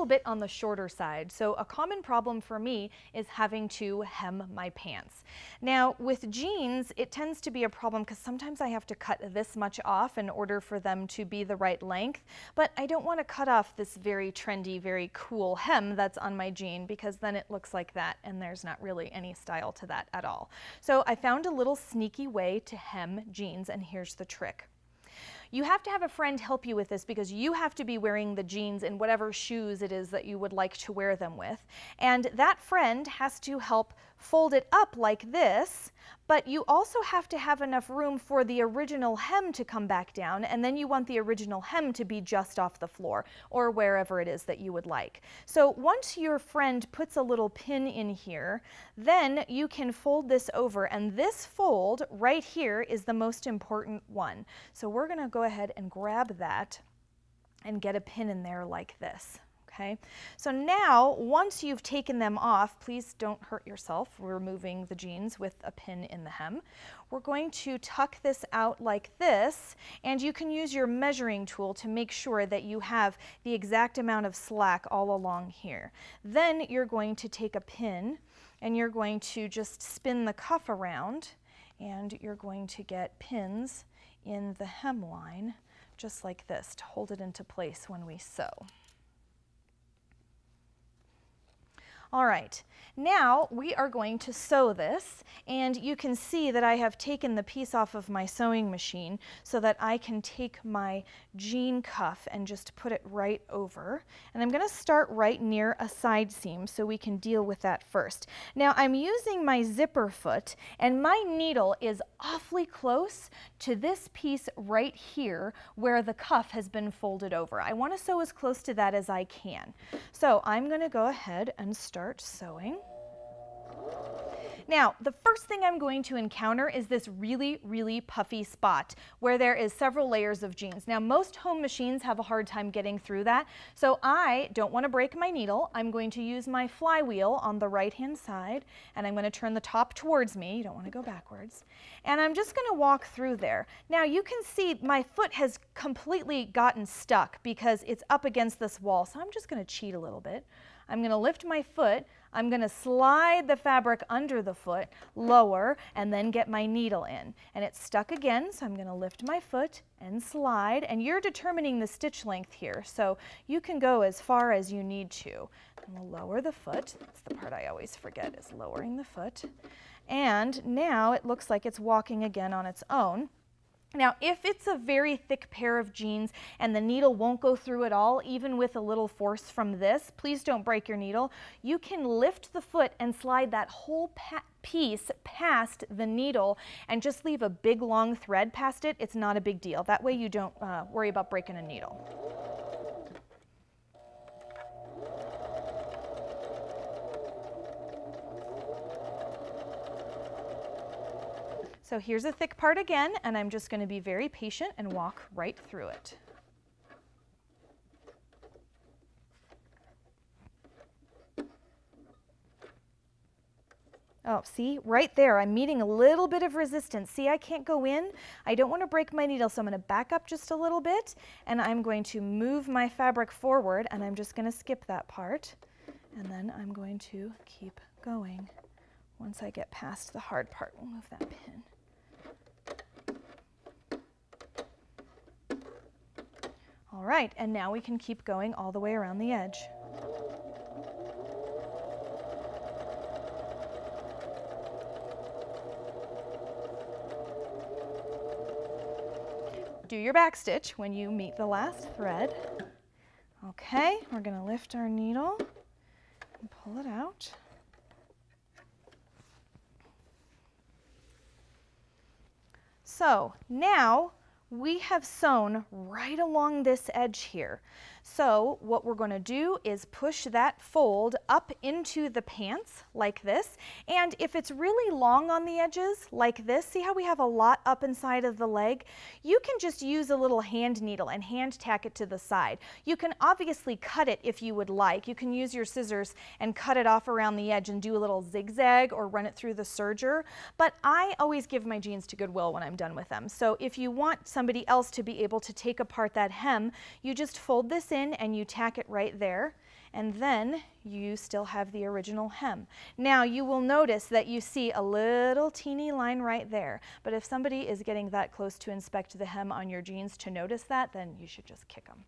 bit on the shorter side. So a common problem for me is having to hem my pants. Now with jeans, it tends to be a problem because sometimes I have to cut this much off in order for them to be the right length, but I don't want to cut off this very trendy, very cool hem that's on my jean because then it looks like that and there's not really any style to that at all. So I found a little sneaky way to hem jeans, and here's the trick. You have to have a friend help you with this because you have to be wearing the jeans in whatever shoes it is that you would like to wear them with. And that friend has to help fold it up like this, but you also have to have enough room for the original hem to come back down, and then you want the original hem to be just off the floor or wherever it is that you would like. So once your friend puts a little pin in here, then you can fold this over, and this fold right here is the most important one. So we're going to go ahead and grab that and get a pin in there like this. Okay, so now once you've taken them off, please don't hurt yourself removing the jeans with a pin in the hem. We're going to tuck this out like this, and you can use your measuring tool to make sure that you have the exact amount of slack all along here. Then you're going to take a pin and you're going to just spin the cuff around, and you're going to get pins in the hemline just like this to hold it into place when we sew. All right, now we are going to sew this, and you can see that I have taken the piece off of my sewing machine so that I can take my jean cuff and just put it right over. And I'm going to start right near a side seam so we can deal with that first. Now I'm using my zipper foot, and my needle is awfully close to this piece right here where the cuff has been folded over. I want to sew as close to that as I can. So I'm going to go ahead and start sewing. Now, the first thing I'm going to encounter is this really, really puffy spot where there is several layers of jeans. Now, most home machines have a hard time getting through that, so I don't want to break my needle. I'm going to use my flywheel on the right-hand side, and I'm going to turn the top towards me. You don't want to go backwards. And I'm just going to walk through there. Now, you can see my foot has completely gotten stuck because it's up against this wall, so I'm just going to cheat a little bit. I'm going to lift my foot, I'm going to slide the fabric under the foot, lower, and then get my needle in. And it's stuck again, so I'm going to lift my foot and slide, and you're determining the stitch length here, so you can go as far as you need to. And we'll lower the foot. That's the part I always forget, is lowering the foot. And now it looks like it's walking again on its own. Now, if it's a very thick pair of jeans and the needle won't go through at all, even with a little force from this, please don't break your needle. You can lift the foot and slide that whole piece past the needle and just leave a big long thread past it. It's not a big deal. That way you don't worry about breaking a needle. So here's a thick part again, and I'm just going to be very patient and walk right through it. Oh, see, right there, I'm meeting a little bit of resistance. See, I can't go in. I don't want to break my needle, so I'm going to back up just a little bit, and I'm going to move my fabric forward, and I'm just going to skip that part, and then I'm going to keep going. Once I get past the hard part, we'll move that pin. All right, and now we can keep going all the way around the edge. Do your back stitch when you meet the last thread. Okay, we're going to lift our needle and pull it out. So now we have sewn right along this edge here. So what we're going to do is push that fold up into the pants like this, and if it's really long on the edges like this, see how we have a lot up inside of the leg? You can just use a little hand needle and hand tack it to the side. You can obviously cut it if you would like. You can use your scissors and cut it off around the edge and do a little zigzag or run it through the serger, but I always give my jeans to Goodwill when I'm done with them. So if you want somebody else to be able to take apart that hem, you just fold this in and you tack it right there. and then you still have the original hem. Now you will notice that you see a little teeny line right there, but if somebody is getting that close to inspect the hem on your jeans to notice that, then you should just kick them.